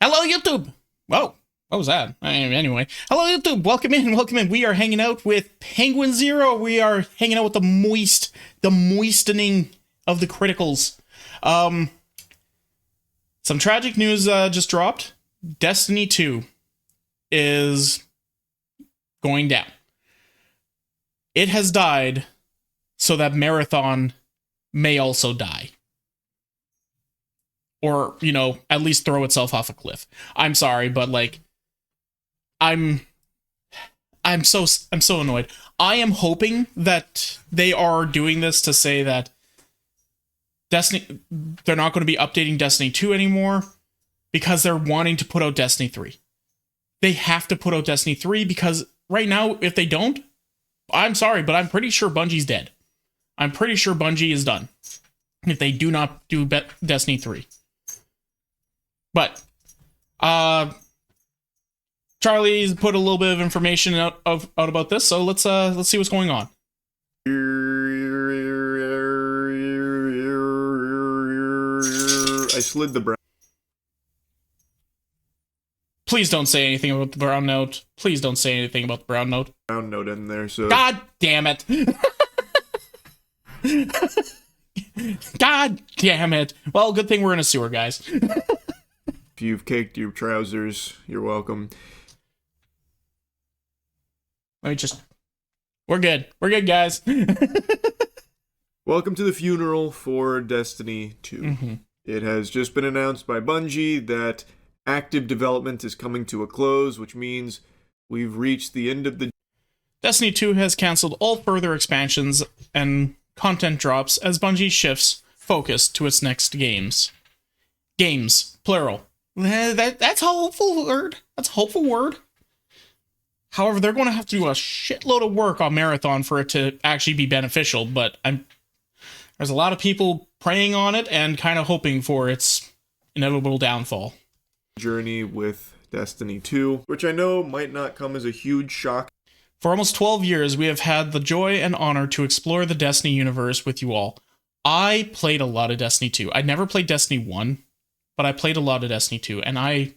Hello, YouTube. Whoa, what was that? Anyway, hello, YouTube. Welcome in, welcome in. We are hanging out with Penguin Zero. We are hanging out with the moistening of the criticals. Some tragic news just dropped. Destiny 2 is going down. It has died so that Marathon may also die. Or, you know, at least throw itself off a cliff. I'm sorry, but like, I'm so annoyed. I am hoping that they are doing this to say that they're not going to be updating Destiny 2 anymore because they're wanting to put out Destiny 3. They have to put out Destiny 3 because right now, if they don't, I'm sorry, but I'm pretty sure Bungie's dead. I'm pretty sure Bungie is done if they do not do Destiny 3. But, Charlie's put a little bit of information out about this, so let's see what's going on. I slid the brown. Please don't say anything about the brown note. Please don't say anything about the brown note. Brown note in there, so. God damn it. God damn it. Well, good thing we're in a sewer, guys. If you've caked your trousers, you're welcome. We're good. We're good, guys. Welcome to the funeral for Destiny 2. Mm-hmm. It has just been announced by Bungie that active development is coming to a close, which means we've reached the end of the... Destiny 2 has cancelled all further expansions and content drops as Bungie shifts focus to its next games. Games, plural. That's a hopeful word. That's a hopeful word. However, they're going to have to do a shitload of work on Marathon for it to actually be beneficial, but there's a lot of people preying on it and kind of hoping for its inevitable downfall. Journey with Destiny 2, which I know might not come as a huge shock. For almost 12 years, we have had the joy and honor to explore the Destiny universe with you all. I played a lot of Destiny 2. I never played Destiny 1, but I played a lot of Destiny 2, and I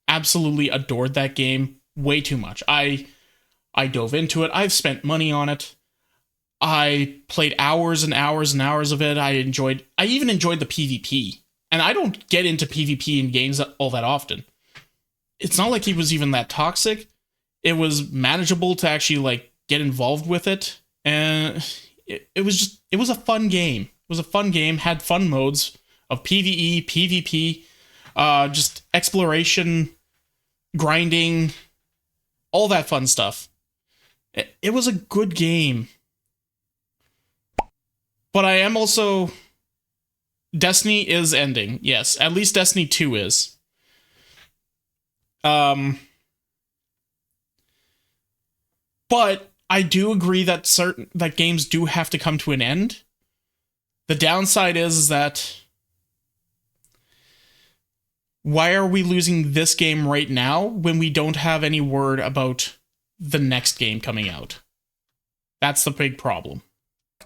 absolutely adored that game way too much. I dove into it. I've spent money on it. I played hours and hours and hours of it. I even enjoyed the PvP. And I don't get into PvP in games all that often. It's not like he was even that toxic. It was manageable to actually like get involved with it. And it was a fun game. It was a fun game, had fun modes of PvE, PvP, just exploration, grinding, all that fun stuff. It was a good game. But I am also... Destiny is ending. Yes, at least Destiny 2 is. But I do agree that games do have to come to an end. The downside is that why are we losing this game right now when we don't have any word about the next game coming out? That's the big problem.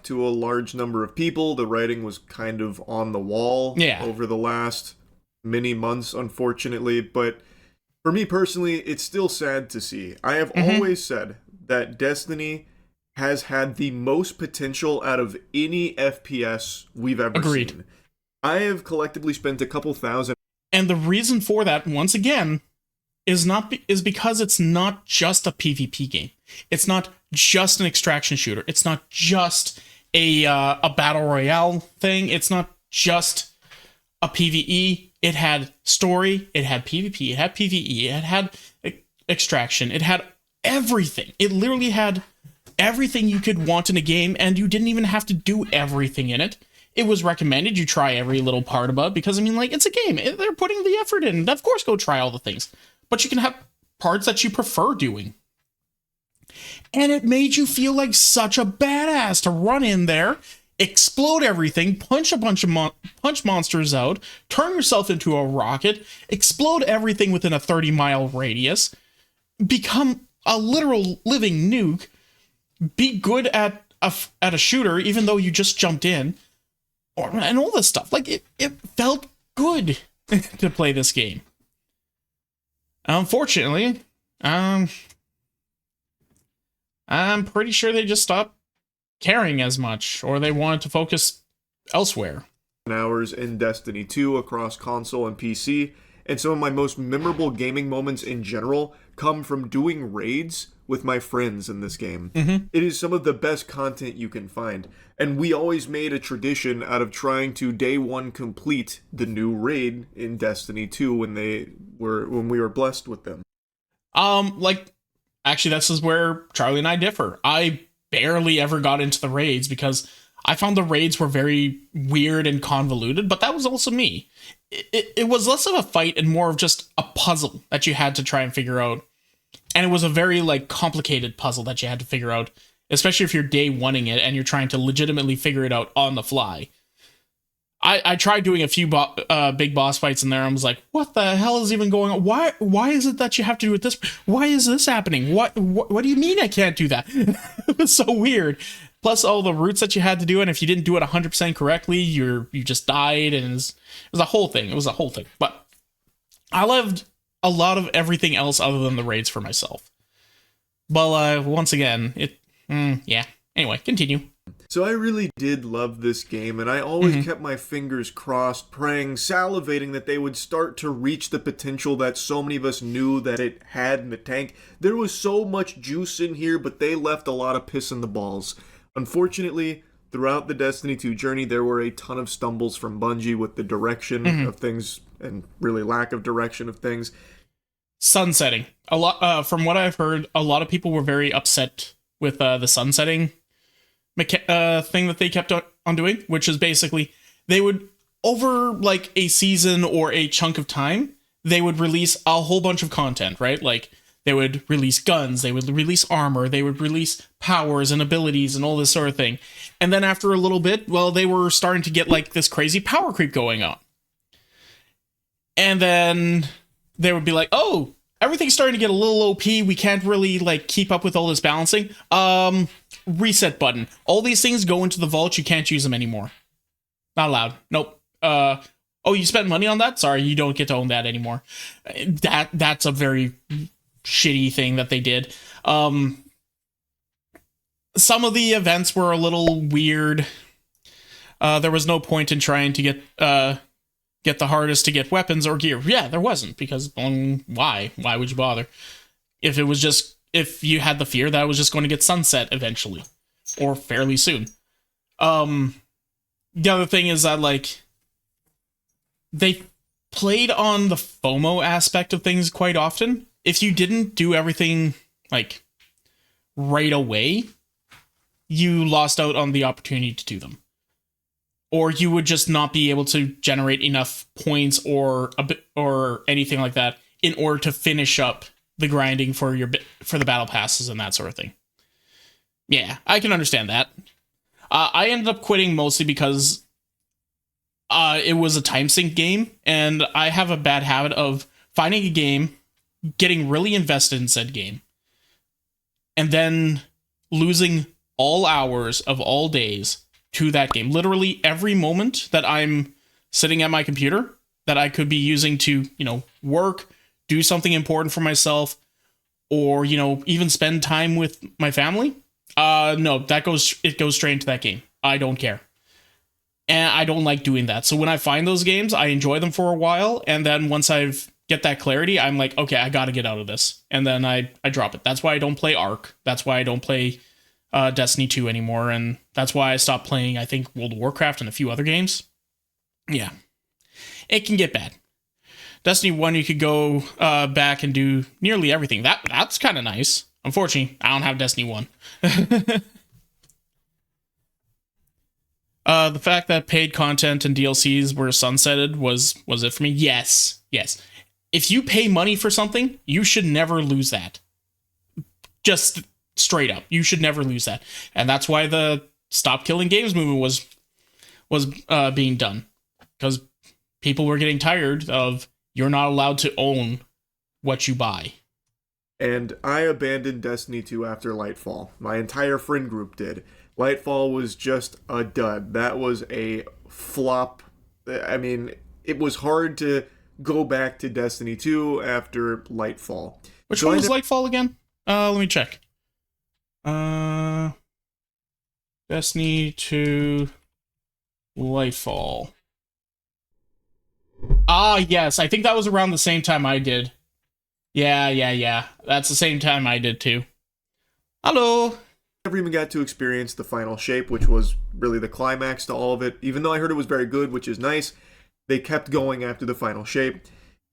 To a large number of people, the writing was kind of on the wall over the last many months, unfortunately. But for me personally, it's still sad to see. I have always said that Destiny has had the most potential out of any FPS we've ever seen. I have collectively spent a couple thousand. And the reason for that, once again, is because it's not just a PvP game. It's not just an extraction shooter. It's not just a battle royale thing. It's not just a PvE. It had story. It had PvP. It had PvE. It had extraction. It had everything. It literally had everything you could want in a game, and you didn't even have to do everything in it. It was recommended you try every little part about it because, I mean, like, it's a game. They're putting the effort in. Of course, go try all the things. But you can have parts that you prefer doing. And it made you feel like such a badass to run in there, explode everything, punch a bunch of punch monsters out, turn yourself into a rocket, explode everything within a 30-mile radius, become a literal living nuke, be good at a shooter even though you just jumped in, and all this stuff. Like, it felt good to play this game. Unfortunately, I'm pretty sure they just stopped caring as much, or they wanted to focus elsewhere. Hours in Destiny 2 across console and PC, and some of my most memorable gaming moments in general come from doing raids with my friends in this game. Mm-hmm. It is some of the best content you can find, and we always made a tradition out of trying to day one complete the new raid in Destiny 2 when we were blessed with them. Actually, this is where Charlie and I differ. I barely ever got into the raids because I found the raids were very weird and convoluted, but that was also me. It was less of a fight and more of just a puzzle that you had to try and figure out. And it was a very, complicated puzzle that you had to figure out, especially if you're day oneing it and you're trying to legitimately figure it out on the fly. I tried doing a few big boss fights in there. I was like, what the hell is even going on? Why is it that you have to do it this? Why is this happening? What do you mean I can't do that? It was so weird. Plus all the routes that you had to do, and if you didn't do it 100% correctly, you just died, and it was a whole thing. It was a whole thing. But I loved a lot of everything else other than the raids for myself. But once again, yeah. Anyway, continue. So I really did love this game, and I always kept my fingers crossed, praying, salivating that they would start to reach the potential that so many of us knew that it had in the tank. There was so much juice in here, but they left a lot of piss in the balls. Unfortunately, throughout the Destiny 2 journey, there were a ton of stumbles from Bungie with the direction of things, and really lack of direction of things. Sunsetting. A lot, from what I've heard, a lot of people were very upset with the sunsetting thing that they kept on doing, which is basically they would, over a season or a chunk of time, they would release a whole bunch of content, right? They would release guns, they would release armor, they would release powers and abilities and all this sort of thing. And then after a little bit, well, they were starting to get this crazy power creep going on. And then they would be like, oh, everything's starting to get a little OP. We can't really keep up with all this balancing. Reset button. All these things go into the vault. You can't use them anymore. Not allowed. Nope. Oh, you spent money on that? Sorry, you don't get to own that anymore. That's a very shitty thing that they did. Some of the events were a little weird. There was no point in trying to get the hardest to get weapons or gear. Yeah, there wasn't, because why? Why would you bother? If you had the fear that it was just going to get sunset eventually, or fairly soon. The other thing is that they played on the FOMO aspect of things quite often. If you didn't do everything right away, you lost out on the opportunity to do them. Or you would just not be able to generate enough points or anything like that in order to finish up the grinding for the battle passes and that sort of thing. Yeah, I can understand that. I ended up quitting mostly because it was a time sink game, and I have a bad habit of finding a game, getting really invested in said game, and then losing all hours of all days to that game. Literally every moment that I'm sitting at my computer that I could be using to, work, do something important for myself, or, even spend time with my family. No, it goes straight into that game. I don't care. And I don't like doing that. So when I find those games, I enjoy them for a while. And then once I've get that clarity, I'm like, okay, I got to get out of this. And then I drop it. That's why I don't play Ark. That's why I don't play Destiny 2 anymore. And that's why I stopped playing, I think, World of Warcraft and a few other games. Yeah. It can get bad. Destiny 1, you could go back and do nearly everything. That's kind of nice. Unfortunately, I don't have Destiny 1. The fact that paid content and DLCs were sunsetted was it for me? Yes. If you pay money for something, you should never lose that. Just straight up. You should never lose that. And that's why the Stop Killing Games movement was being done. Because people were getting tired of, you're not allowed to own what you buy. And I abandoned Destiny 2 after Lightfall. My entire friend group did. Lightfall was just a dud. That was a flop. I mean, it was hard to go back to Destiny 2 after Lightfall. Which one was Lightfall again? Let me check. Destiny 2 Lightfall. Yes. I think that was around the same time I did. Yeah. That's the same time I did too. Hello. Never even got to experience the final shape, which was really the climax to all of it. Even though I heard it was very good, which is nice, they kept going after the final shape.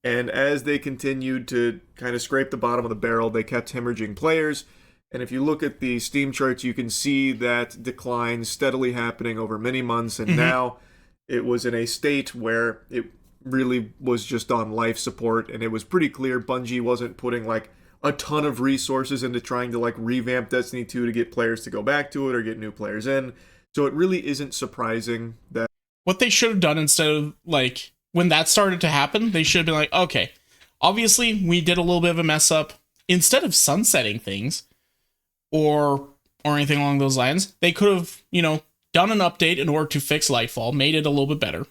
And as they continued to kind of scrape the bottom of the barrel, they kept hemorrhaging players. And if you look at the Steam charts, you can see that decline steadily happening over many months. And now it was in a state where it really was just on life support. And it was pretty clear Bungie wasn't putting like a ton of resources into trying to like revamp Destiny 2 to get players to go back to it or get new players in. So it really isn't surprising that what they should have done instead of like when that started to happen, they should have been like, okay, obviously we did a little bit of a mess up. Instead of sunsetting things or anything along those lines, they could have, done an update in order to fix Lightfall, made it a little bit better.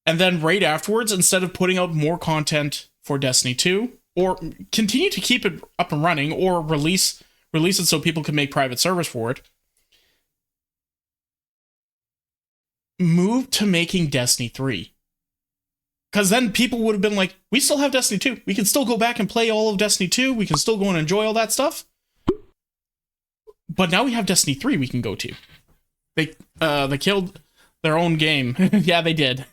And then right afterwards, instead of putting out more content for Destiny 2, or continue to keep it up and running, or release it so people can make private servers for it, move to making Destiny 3. Because then people would have been like, we still have Destiny 2. We can still go back and play all of Destiny 2. We can still go and enjoy all that stuff. But now we have Destiny 3 we can go to. They killed their own game. Yeah, they did.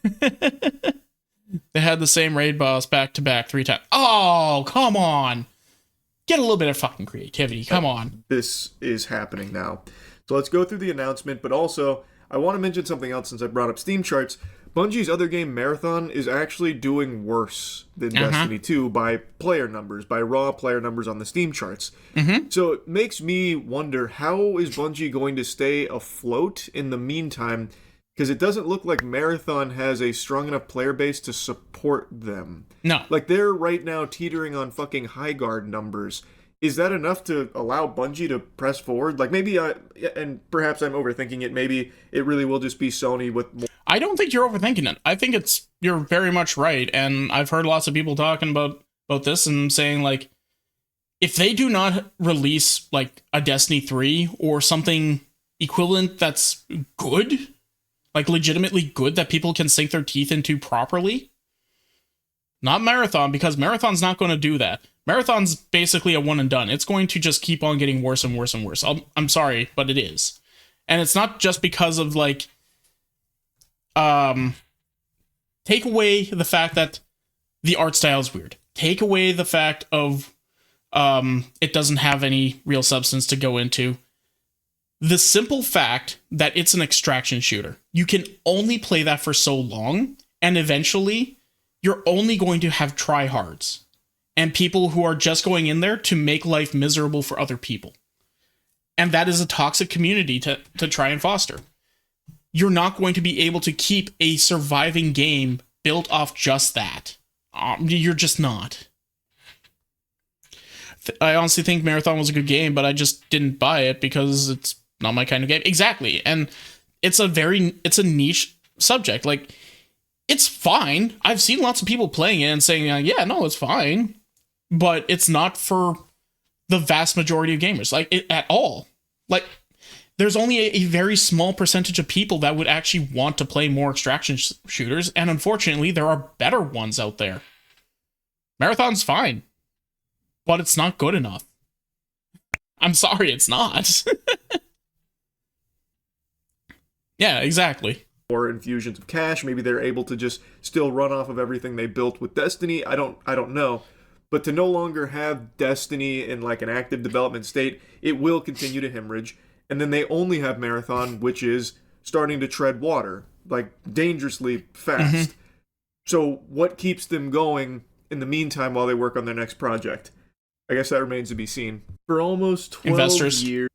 They had the same raid boss back to back 3 times. Oh, come on. Get a little bit of fucking creativity. Come on. This is happening now. So let's go through the announcement, but also I want to mention something else since I brought up Steam charts. Bungie's other game, Marathon, is actually doing worse than Destiny 2 by player numbers, by raw player numbers on the Steam charts. So it makes me wonder, how is Bungie going to stay afloat in the meantime? Because it doesn't look like Marathon has a strong enough player base to support them. No. Like, they're right now teetering on fucking high guard numbers. Is that enough to allow Bungie to press forward? Like, maybe, and perhaps I'm overthinking it, maybe it really will just be Sony with more. I don't think you're overthinking it. I think you're very much right, and I've heard lots of people talking about this and saying, like, if they do not release, like, a Destiny 3 or something equivalent that's good, like, legitimately good that people can sink their teeth into properly, not Marathon, because Marathon's not going to do that. Marathon's basically a one and done. It's going to just keep on getting worse and worse and worse. I'm sorry, but it is. And it's not just because of, like, take away the fact that the art style is weird. Take away the fact of it doesn't have any real substance to go into. The simple fact that it's an extraction shooter. You can only play that for so long, and eventually you're only going to have tryhards and people who are just going in there to make life miserable for other people. And that is a toxic community to try and foster. You're not going to be able to keep a surviving game built off just that. You're just not. I honestly think Marathon was a good game, but I just didn't buy it because it's not my kind of game. Exactly. And it's a niche subject. Like, it's fine. I've seen lots of people playing it and saying, yeah, no, it's fine. But it's not for the vast majority of gamers, like, at all. Like, there's only a very small percentage of people that would actually want to play more extraction shooters, and unfortunately, there are better ones out there. Marathon's fine, but it's not good enough. I'm sorry, it's not. Yeah, exactly. Or infusions of cash, maybe they're able to just still run off of everything they built with Destiny. I don't know. But to no longer have Destiny in like an active development state, it will continue to hemorrhage. And then they only have Marathon, which is starting to tread water, like dangerously fast. So what keeps them going in the meantime while they work on their next project? I guess that remains to be seen. For almost 12 years...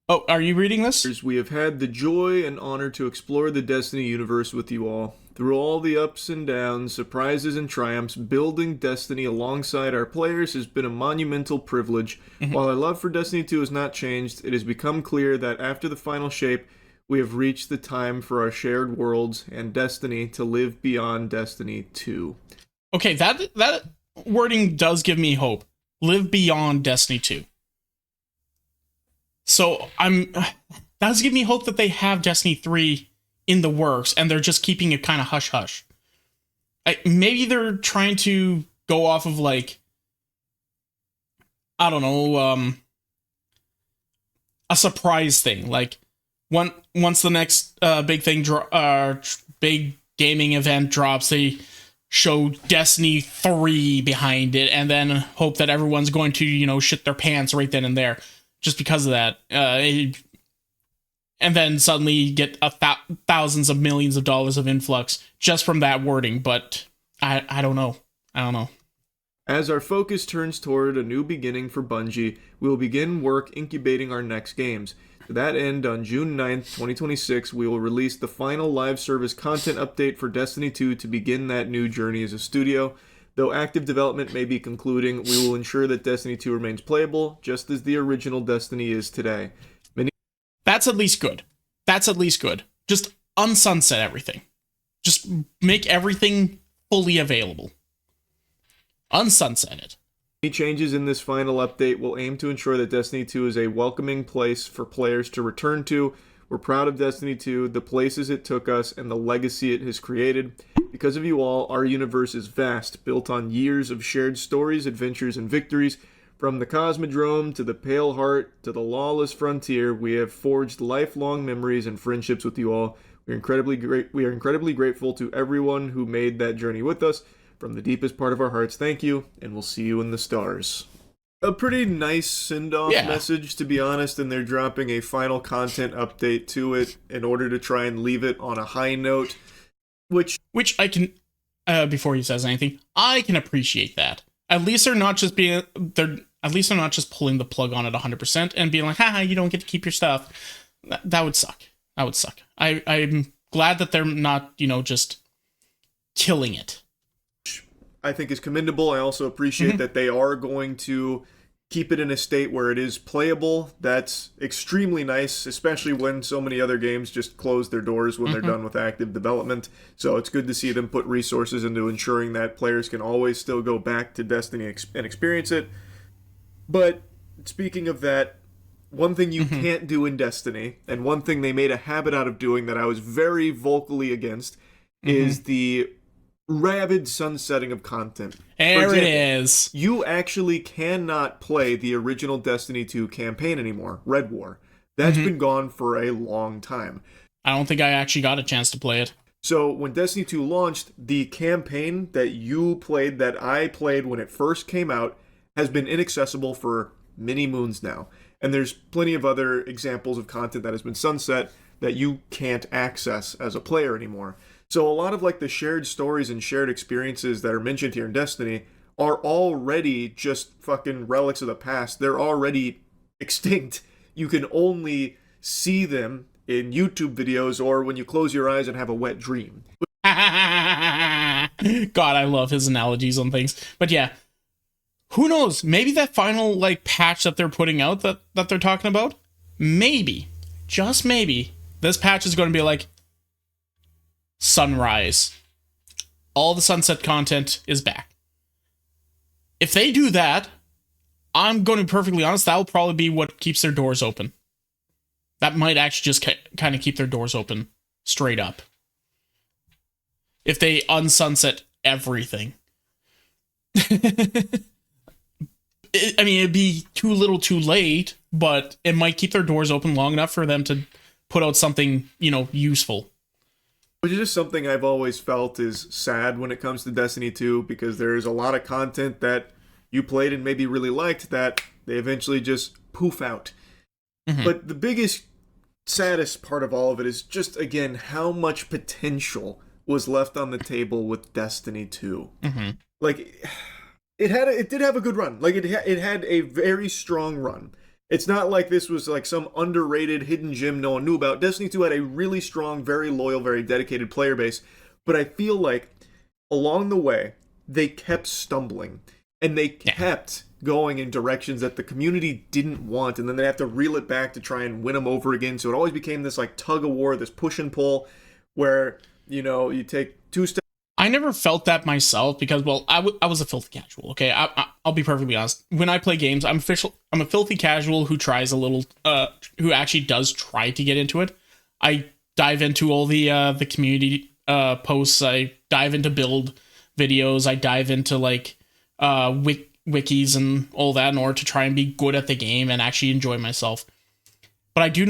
Oh, are you reading this? We have had the joy and honor to explore the Destiny universe with you all. Through all the ups and downs, surprises and triumphs, building Destiny alongside our players has been a monumental privilege. While our love for Destiny 2 has not changed, it has become clear that after the final shape, We have reached the time for our shared worlds and destiny to live beyond Destiny 2. Okay, that wording does give me hope. Live beyond Destiny 2. So that does give me hope that they have Destiny 3 in the works and they're just keeping it kind of hush-hush. Maybe they're trying to go off of, like, I don't know, a surprise thing. Like, once the next big gaming event drops, they show Destiny 3 behind it, and then hope that everyone's going to, shit their pants right then and there, just because of that. And then suddenly get thousands of millions of dollars of influx just from that wording. But I don't know. As our focus turns toward a new beginning for Bungie, we will begin work incubating our next games. To that end, on June 9th, 2026, we will release the final live service content update for Destiny 2 to begin that new journey as a studio. Though active development may be concluding, we will ensure that Destiny 2 remains playable, just as the original Destiny is today. That's at least good. Just unsunset everything. Just make everything fully available. Unsunset it. Any changes in this final update will aim to ensure that Destiny 2 is a welcoming place for players to return to. We're proud of Destiny 2, the places it took us, and the legacy it has created. Because of you all, our universe is vast, built on years of shared stories, adventures, and victories. From the Cosmodrome to the Pale Heart to the Lawless Frontier, we have forged lifelong memories and friendships with you all. We are incredibly grateful to everyone who made that journey with us. From the deepest part of our hearts, thank you, and we'll see you in the stars. A pretty nice send-off message, to be honest, and they're dropping a final content update to it in order to try and leave it on a high note, which I can, before he says anything, I can appreciate that. At least they're not just pulling the plug on it 100% and being like, haha, you don't get to keep your stuff. That would suck. I'm glad that they're not, just killing it. I think is commendable. I also appreciate that they are going to keep it in a state where it is playable. That's extremely nice, especially when so many other games just close their doors when they're done with active development. So it's good to see them put resources into ensuring that players can always still go back to Destiny and experience it. But speaking of that, one thing you can't do in Destiny, and one thing they made a habit out of doing that I was very vocally against, is the rabid sunsetting of content. There it is. You actually cannot play the original Destiny 2 campaign anymore, Red War. That's been gone for a long time. I don't think I actually got a chance to play it. So when Destiny 2 launched, the campaign that you played, that I played when it first came out, has been inaccessible for many moons now. And there's plenty of other examples of content that has been sunset that you can't access as a player anymore. So a lot of like the shared stories and shared experiences that are mentioned here in Destiny are already just fucking relics of the past. They're already extinct. You can only see them in YouTube videos or when you close your eyes and have a wet dream. God, I love his analogies on things. But yeah, who knows? Maybe that final like patch that they're putting out that they're talking about, maybe, just maybe, this patch is going to be like, Sunrise. All the sunset content is back. If they do that, I'm going to be perfectly honest, that will probably be what keeps their doors open. That might actually just kind of keep their doors open straight up. If they unsunset everything. It'd be too little too late, but it might keep their doors open long enough for them to put out something, useful. Which is just something I've always felt is sad when it comes to Destiny 2, because there's a lot of content that you played and maybe really liked that they eventually just poof out. But the biggest, saddest part of all of it is just, again, how much potential was left on the table with Destiny 2. Like, it did have a good run. Like, it had a very strong run. It's not like this was like some underrated hidden gem no one knew about. Destiny 2 had a really strong, very loyal, very dedicated player base. But I feel like along the way, they kept stumbling. And they kept going in directions that the community didn't want, and then they have to reel it back to try and win them over again. So it always became this like tug of war, this push and pull, where, you know, you take 2 steps. I never felt that myself because, well, I was a filthy casual. Okay, I'll be perfectly honest. When I play games, I'm a filthy casual who tries a little, who actually does try to get into it. I dive into all the community posts. I dive into build videos. I dive into like wikis and all that in order to try and be good at the game and actually enjoy myself. But I do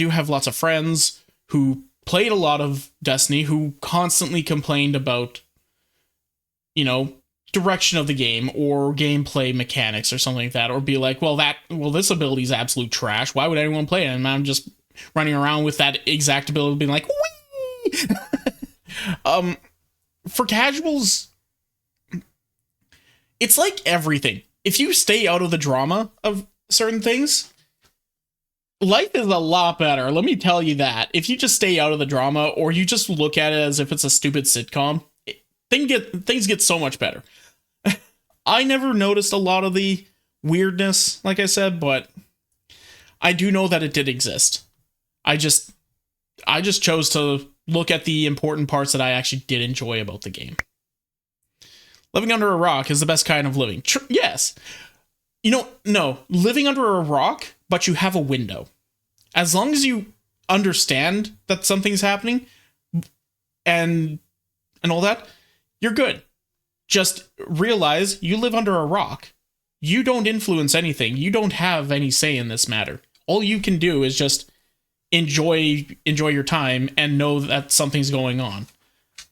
have lots of friends who played a lot of Destiny who constantly complained about, you know, direction of the game or gameplay mechanics or something like that, or be like, well, this ability is absolute trash. Why would anyone play it? And I'm just running around with that exact ability being like, whee! For casuals, it's like everything. If you stay out of the drama of certain things, life is a lot better. Let me tell you that. If you just stay out of the drama, or you just look at it as if it's a stupid sitcom, things get so much better. I never noticed a lot of the weirdness, like I said, but I do know that it did exist. I just chose to look at the important parts that I actually did enjoy about the game. Living under a rock is the best kind of living. Yes. You know, no. Living under a rock, but you have a window. As long as you understand that something's happening and all that, you're good. Just realize you live under a rock. You don't influence anything. You don't have any say in this matter. All you can do is just enjoy your time and know that something's going on.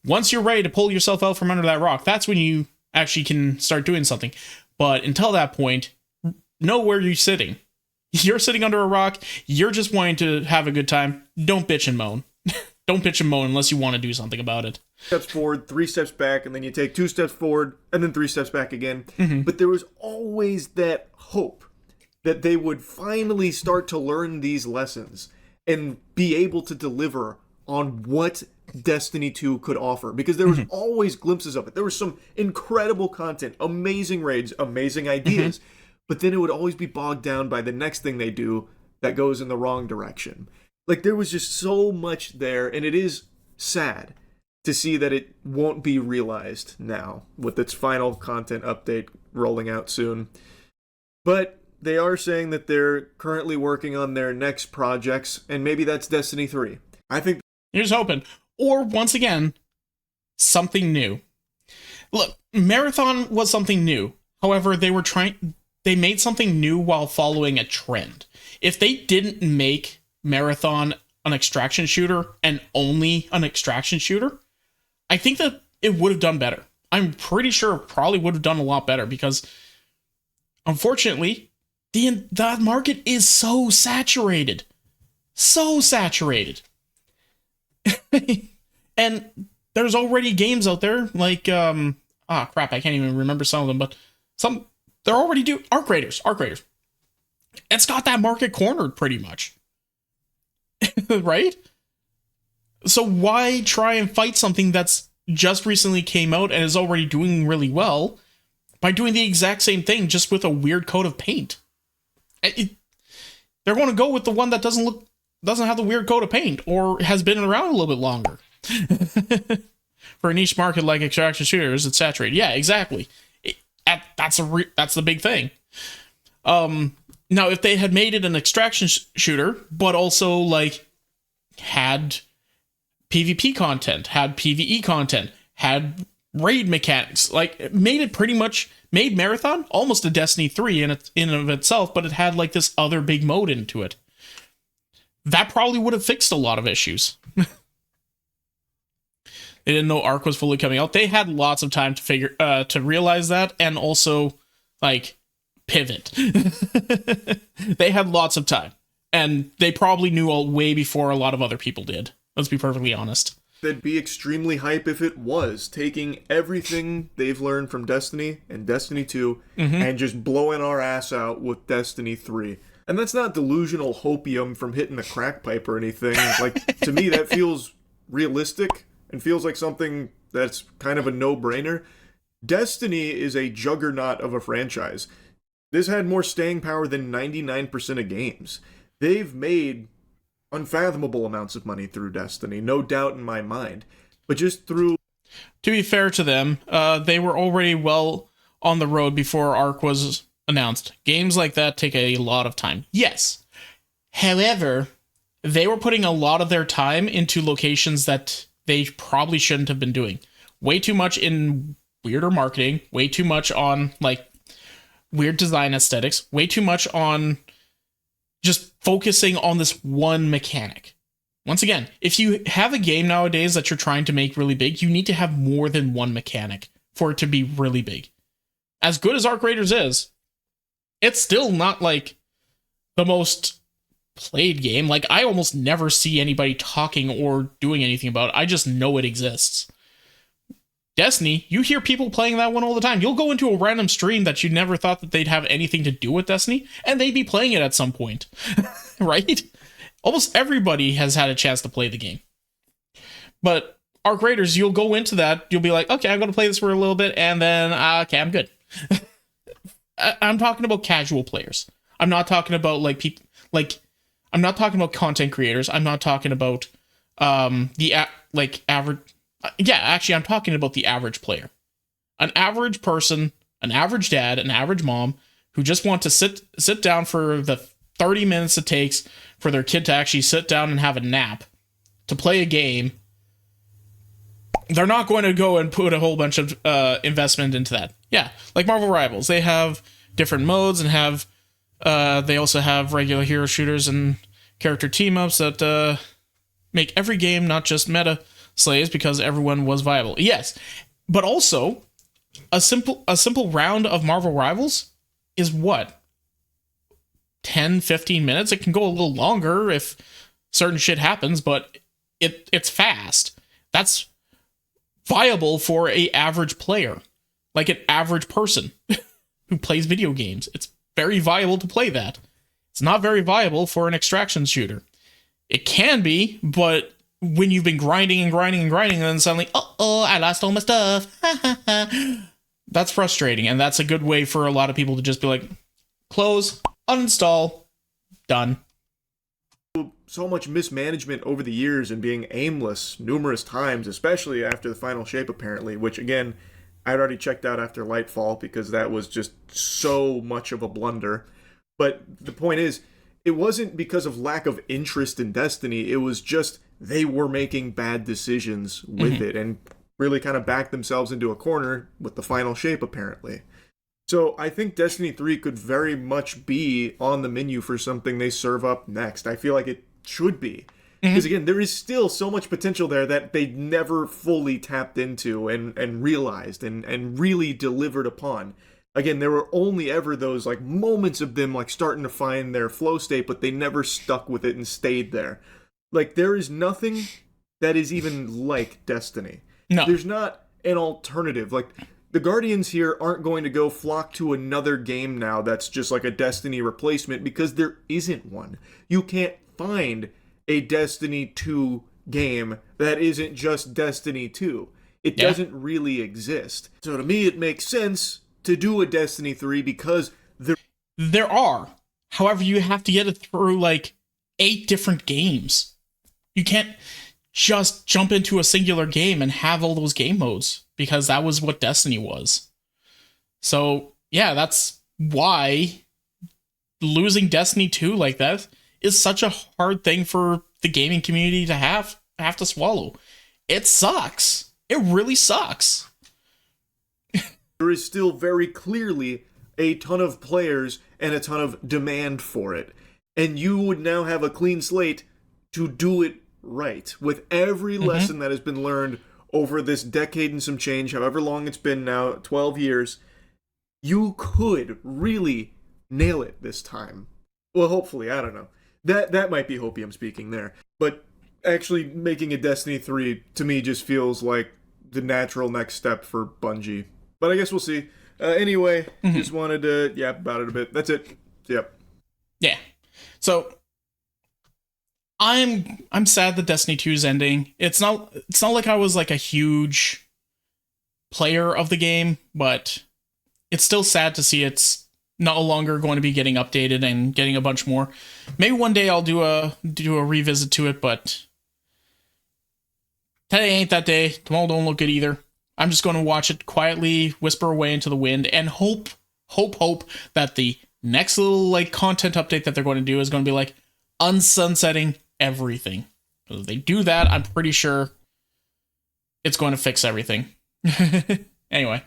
Once you're ready to pull yourself out from under that rock, that's when you actually can start doing something. But until that point, know where you're sitting. You're sitting under a rock. You're just wanting to have a good time. Don't bitch and moan. Don't bitch and moan unless you want to do something about it. Steps forward, 3 steps back, and then you take 2 steps forward, and then 3 steps back again. Mm-hmm. But there was always that hope that they would finally start to learn these lessons and be able to deliver on what Destiny 2 could offer, because there was always glimpses of it. There was some incredible content, amazing raids, amazing ideas, but then it would always be bogged down by the next thing they do that goes in the wrong direction. Like, there was just so much there, and it is sad to see that it won't be realized now with its final content update rolling out soon. But they are saying that they're currently working on their next projects, and maybe that's Destiny 3. I think you're just hoping. Or, once again, something new. Look, Marathon was something new. However, they made something new while following a trend. If they didn't make Marathon an extraction shooter and only an extraction shooter, I think that it would have done better. I'm pretty sure it probably would have done a lot better because, unfortunately, the market is so saturated. So saturated. And there's already games out there like crap, I can't even remember some of them, but they're already do Arc Raiders. It's got that market cornered pretty much. Right? So why try and fight something that's just recently came out and is already doing really well by doing the exact same thing just with a weird coat of paint? They're going to go with the one that doesn't have the weird coat of paint or has been around a little bit longer. For a niche market like extraction shooters, it's saturated. Yeah, exactly. That's the big thing. Now, if they had made it an extraction shooter, but also like had PvP content, had PvE content, had raid mechanics, like made Marathon almost a Destiny 3 in and of itself, but it had like this other big mode into it. That probably would have fixed a lot of issues. They didn't know Arc was fully coming out. They had lots of time to realize that and also like pivot. They had lots of time, and they probably knew way before a lot of other people did. Let's be perfectly honest. They'd be extremely hype if it was taking everything they've learned from Destiny and Destiny 2 and just blowing our ass out with Destiny 3. And that's not delusional hopium from hitting a crack pipe or anything. Like, to me, that feels realistic and feels like something that's kind of a no-brainer. Destiny is a juggernaut of a franchise. This had more staying power than 99% of games. They've made unfathomable amounts of money through Destiny, no doubt in my mind. But just through... To be fair to them, they were already well on the road before Arc was announced. Games like that take a lot of time. Yes. However, they were putting a lot of their time into locations that they probably shouldn't have been doing. Way too much in weirder marketing, way too much on like weird design aesthetics, way too much on just focusing on this one mechanic. Once again, if you have a game nowadays that you're trying to make really big, you need to have more than one mechanic for it to be really big. As good as Arc Raiders is, it's still not like the most played game. Like, I almost never see anybody talking or doing anything about it. I just know it exists. Destiny, you hear people playing that one all the time. You'll go into a random stream that you never thought that they'd have anything to do with Destiny, and they'd be playing it at some point. Right? Almost everybody has had a chance to play the game. But Arc Raiders, you'll go into that, you'll be like, okay, I'm going to play this for a little bit, and then, okay, I'm good. I'm talking about casual players. I'm not talking about, like, people, like, I'm not talking about content creators. I'm not talking about, average... Yeah, actually, I'm talking about the average player. An average person, an average dad, an average mom, who just want to sit down for the 30 minutes it takes for their kid to actually sit down and have a nap to play a game. They're not going to go and put a whole bunch of investment into that. Yeah, like Marvel Rivals. They have different modes and have they also have regular hero shooters and character team-ups that make every game not just meta slays because everyone was viable. Yes, but also a simple round of Marvel Rivals is what? 10, 15 minutes? It can go a little longer if certain shit happens, but it's fast. That's viable for a average player, like an average person who plays video games. It's very viable to play that. It's not very viable for an extraction shooter. It can be, but when you've been grinding and then suddenly, I lost all my stuff. That's frustrating, and that's a good way for a lot of people to just be like, close, uninstall, done. So much mismanagement over the years and being aimless numerous times, especially after the final shape, apparently, which, again, I'd already checked out after Lightfall because that was just so much of a blunder. But the point is, it wasn't because of lack of interest in Destiny. It was just they were making bad decisions with it and really kind of backed themselves into a corner with the final shape, apparently. So I think Destiny 3 could very much be on the menu for something they serve up next. I feel like it should be. Because again, there is still so much potential there that they never fully tapped into and realized and really delivered upon. Again, there were only ever those like moments of them like starting to find their flow state, but they never stuck with it and stayed there. Like, there is nothing that is even like Destiny. No. There's not an alternative. Like, the Guardians here aren't going to go flock to another game now that's just like a Destiny replacement because there isn't one. You can't find a Destiny 2 game that isn't just Destiny 2. It doesn't really exist. So to me, it makes sense to do a Destiny 3 because there are. However, you have to get it through like 8 different games. You can't just jump into a singular game and have all those game modes because that was what Destiny was. So, yeah, that's why losing Destiny 2 like that is such a hard thing for the gaming community to have to swallow. It sucks. It really sucks. There is still very clearly a ton of players and a ton of demand for it. And you would now have a clean slate to do it right. With every lesson that has been learned over this decade and some change, however long it's been now, 12 years, you could really nail it this time. Well, hopefully, I don't know. That might be hopium speaking there. But actually making a Destiny 3, to me, just feels like the natural next step for Bungie. But I guess we'll see. Anyway, just wanted to yap about it a bit. That's it. Yep. Yeah. So I'm sad that Destiny 2 is ending. It's not like I was like a huge player of the game, but it's still sad to see it's no longer going to be getting updated and getting a bunch more. Maybe one day I'll do a revisit to it, but today ain't that day. Tomorrow don't look good either. I'm just going to watch it quietly, whisper away into the wind, and hope that the next little like content update that they're going to do is going to be like unsunsetting everything. If they do that, I'm pretty sure it's going to fix everything. Anyway.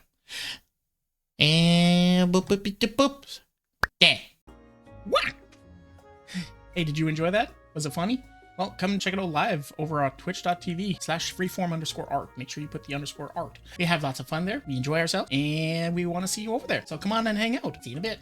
And boop. Yeah. Hey, did you enjoy that? Was it funny? Well, come and check it out live over at twitch.tv/freeform_art. Make sure you put the _art. We have lots of fun there. We enjoy ourselves, and we want to see you over there. So come on and hang out. See you in a bit.